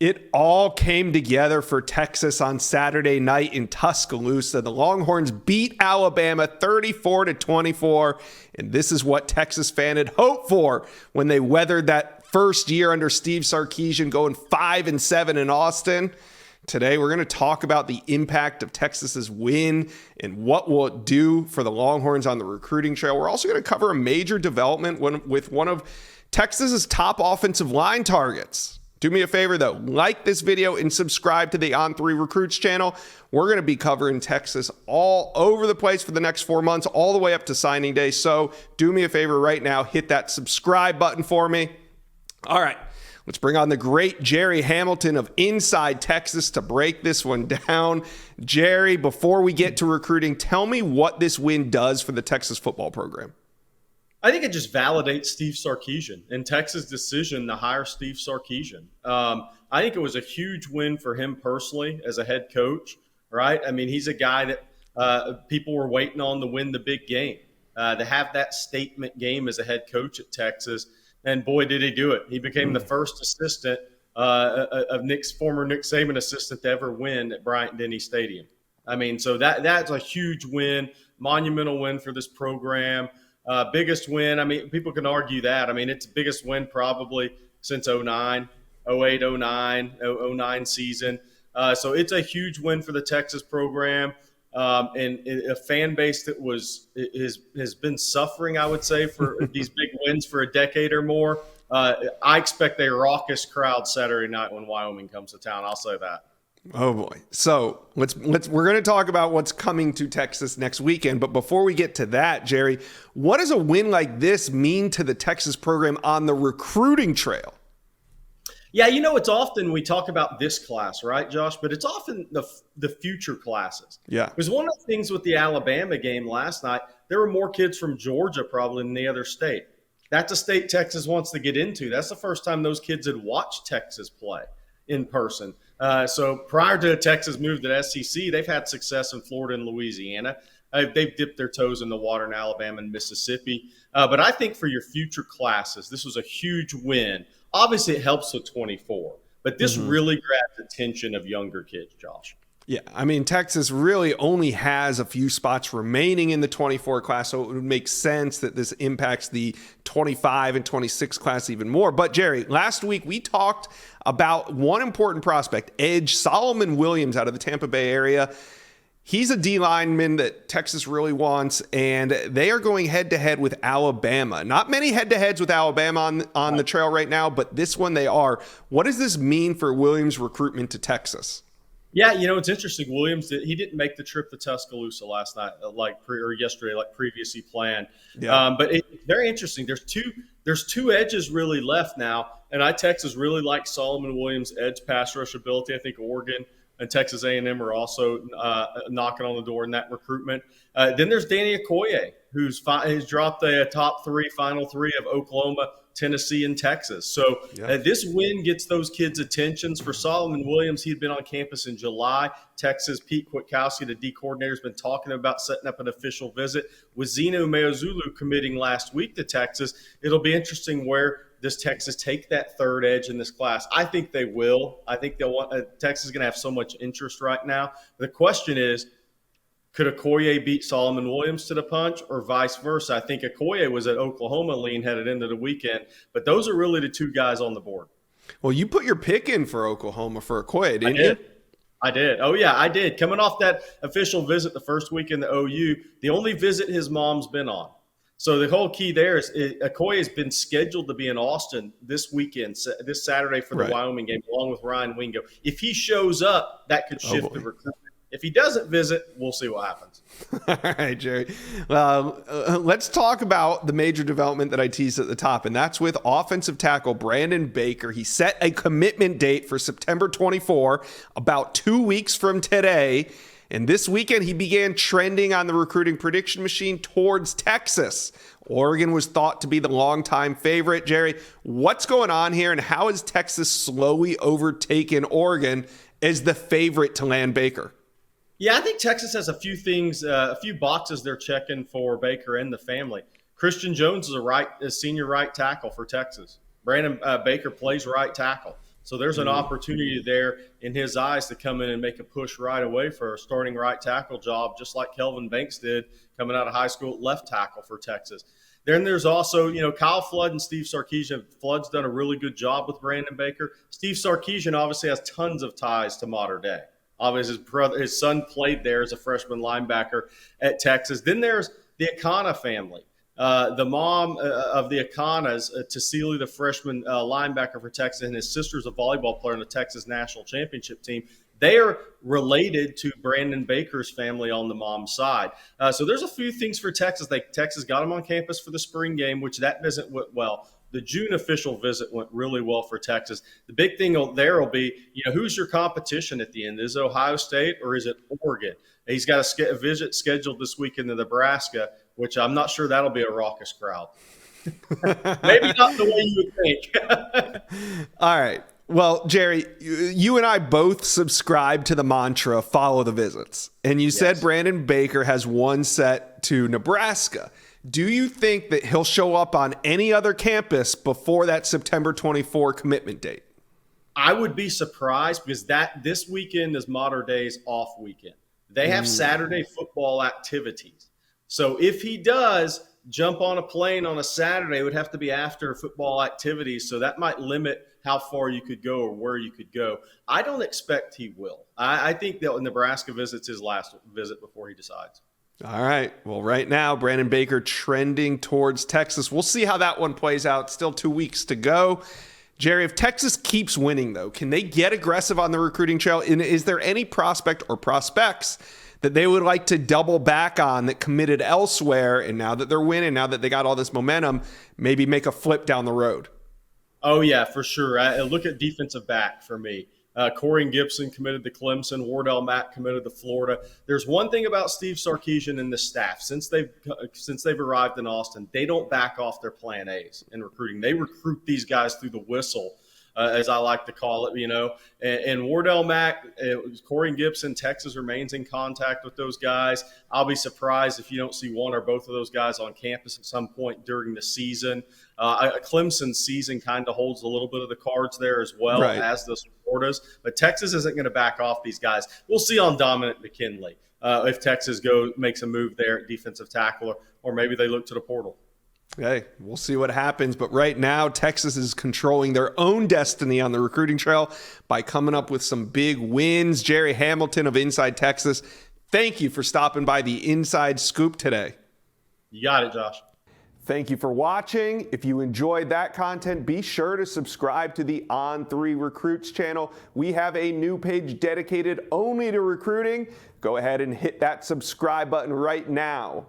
It all came together for Texas on Saturday night in Tuscaloosa. The Longhorns beat Alabama 34-24, and this is what Texas fans had hoped for when they weathered that first year under Steve Sarkisian, going 5-7 in Austin. Today, we're going to talk about the impact of Texas's win and what will it do for the Longhorns on the recruiting trail. We're also going to cover a major development with one of Texas's top offensive line targets. Do me a favor, though. Like this video and subscribe to the On3 Recruits channel. We're going to be covering Texas all over the place for the next 4 months, all the way up to signing day. So do me a favor right now. Hit that subscribe button for me. All right. Let's bring on the great Gerry Hamilton of Inside Texas to break this one down. Gerry, before we get to recruiting, tell me what this win does for the Texas football program. I think it just validates Steve Sarkisian and Texas' decision to hire Steve Sarkisian. I think it was a huge win for him personally as a head coach, right? I mean, he's a guy that people were waiting on to win the big game, to have that statement game as a head coach at Texas. And boy, did he do it. He became the first assistant of former Nick Saban assistant to ever win at Bryant-Denny Stadium. I mean, so that's a huge win, monumental win for this program. Biggest win. I mean, people can argue that. I mean, it's the biggest win probably since 09, 08, 09, 09 season. So it's a huge win for the Texas program. And a fan base that has been suffering, I would say, for these big wins for a decade or more. I expect a raucous crowd Saturday night when Wyoming comes to town. I'll say that. Oh boy. So we're going to talk about what's coming to Texas next weekend. But before we get to that, Gerry, what does a win like this mean to the Texas program on the recruiting trail? Yeah, it's often we talk about this class, right, Josh? But it's often the future classes. Yeah. Because one of the things with the Alabama game last night, there were more kids from Georgia probably than the other state. That's a state Texas wants to get into. That's the first time those kids had watched Texas play in person. So prior to Texas move to the SEC, they've had success in Florida and Louisiana. They've dipped their toes in the water in Alabama and Mississippi. But I think for your future classes, this was a huge win. Obviously, it helps with 24, but this really grabbed the attention of younger kids, Josh. Yeah, I mean, Texas really only has a few spots remaining in the 24 class, so it would make sense that this impacts the 25 and 26 class even more. But, Gerry, last week we talked about one important prospect, edge Solomon Williams out of the Tampa Bay area. He's a D lineman that Texas really wants, and they are going head-to-head with Alabama. Not many head-to-heads with Alabama on the trail right now, but this one they are. What does this mean for Williams' recruitment to Texas? Yeah, it's interesting. Williams, he didn't make the trip to Tuscaloosa last night, or yesterday, like previously planned. Yeah. But it's very interesting. There's two edges really left now, and Texas really likes Solomon Williams' edge pass rush ability. I think Oregon and Texas A&M are also knocking on the door in that recruitment. Then there's Danny Okoye, who's dropped a top three, final three of Oklahoma, Tennessee, and Texas. So this win gets those kids' attentions. For Solomon Williams, he'd been on campus in July. Texas, Pete Kwiatkowski, the D coordinator, has been talking about setting up an official visit. With Zeno Meozulu committing last week to Texas, it'll be interesting where does Texas take that third edge in this class? I think they will. I think they'll want Texas is going to have so much interest right now. The question is, could Okoye beat Solomon Williams to the punch or vice versa? I think Okoye was at Oklahoma lean headed into the weekend, but those are really the two guys on the board. Well, you put your pick in for Oklahoma for Okoye, didn't you? I did. Oh, yeah, I did. Coming off that official visit the first week in the OU, the only visit his mom's been on. So the whole key there is Okoye has been scheduled to be in Austin this weekend, this Saturday for the Wyoming game, along with Ryan Wingo. If he shows up, that could shift the recruitment. If he doesn't visit, we'll see what happens. All right, Gerry. Let's talk about the major development that I teased at the top, and that's with offensive tackle Brandon Baker. He set a commitment date for September 24, about 2 weeks from today. And this weekend, he began trending on the recruiting prediction machine towards Texas. Oregon was thought to be the longtime favorite. Gerry, what's going on here, and how has Texas slowly overtaken Oregon as the favorite to land Baker? Yeah, I think Texas has a few things, a few boxes they're checking for Baker and the family. Christian Jones is a senior right tackle for Texas. Brandon Baker plays right tackle. So there's an opportunity there in his eyes to come in and make a push right away for a starting right tackle job, just like Kelvin Banks did coming out of high school at left tackle for Texas. Then there's also, Kyle Flood and Steve Sarkisian. Flood's done a really good job with Brandon Baker. Steve Sarkisian obviously has tons of ties to Mater Dei. Obviously, his son played there as a freshman linebacker at Texas. Then there's the Akana family. The mom of the Akanas, Tassili, the freshman linebacker for Texas, and his sister's a volleyball player on the Texas national championship team. They are related to Brandon Baker's family on the mom's side. So there's a few things for Texas. Texas got them on campus for the spring game, which that visit went well. The June official visit went really well for Texas. The big thing there will be, who's your competition at the end? Is it Ohio State or is it Oregon? He's got a visit scheduled this weekend to Nebraska, which I'm not sure that'll be a raucous crowd. Maybe not the way you would think. All right. Well, Gerry, you and I both subscribe to the mantra, follow the visits. And you said Brandon Baker has one set to Nebraska. Do you think that he'll show up on any other campus before that September 24 commitment date? I would be surprised because this weekend is Mater Dei's off weekend. They have Saturday football activities. So if he does jump on a plane on a Saturday, it would have to be after football activities. So that might limit how far you could go or where you could go. I don't expect he will. I think that Nebraska visits his last visit before he decides. All right. Well, right now, Brandon Baker trending towards Texas. We'll see how that one plays out. Still 2 weeks to go. Gerry, if Texas keeps winning, though, can they get aggressive on the recruiting trail? And is there any prospect or prospects that they would like to double back on that committed elsewhere, and now that they're winning, now that they got all this momentum, maybe make a flip down the road? Oh, yeah, for sure. Look at defensive back for me. Corey Gibson committed to Clemson. Wardell Mack committed to Florida. There's one thing about Steve Sarkisian and the staff. Since they've arrived in Austin, they don't back off their plan A's in recruiting. They recruit these guys through the whistle, as I like to call it, And Wardell Mack, Corey Gibson, Texas remains in contact with those guys. I'll be surprised if you don't see one or both of those guys on campus at some point during the season. Clemson's season kind of holds a little bit of the cards there as well, as does Florida's. But Texas isn't going to back off these guys. We'll see on Dominic McKinley if Texas makes a move there at defensive tackle, or maybe they look to the portal. Hey, we'll see what happens. But right now, Texas is controlling their own destiny on the recruiting trail by coming up with some big wins. Gerry Hamilton of Inside Texas, thank you for stopping by the Inside Scoop today. You got it, Josh. Thank you for watching. If you enjoyed that content, be sure to subscribe to the On3 Recruits channel. We have a new page dedicated only to recruiting. Go ahead and hit that subscribe button right now.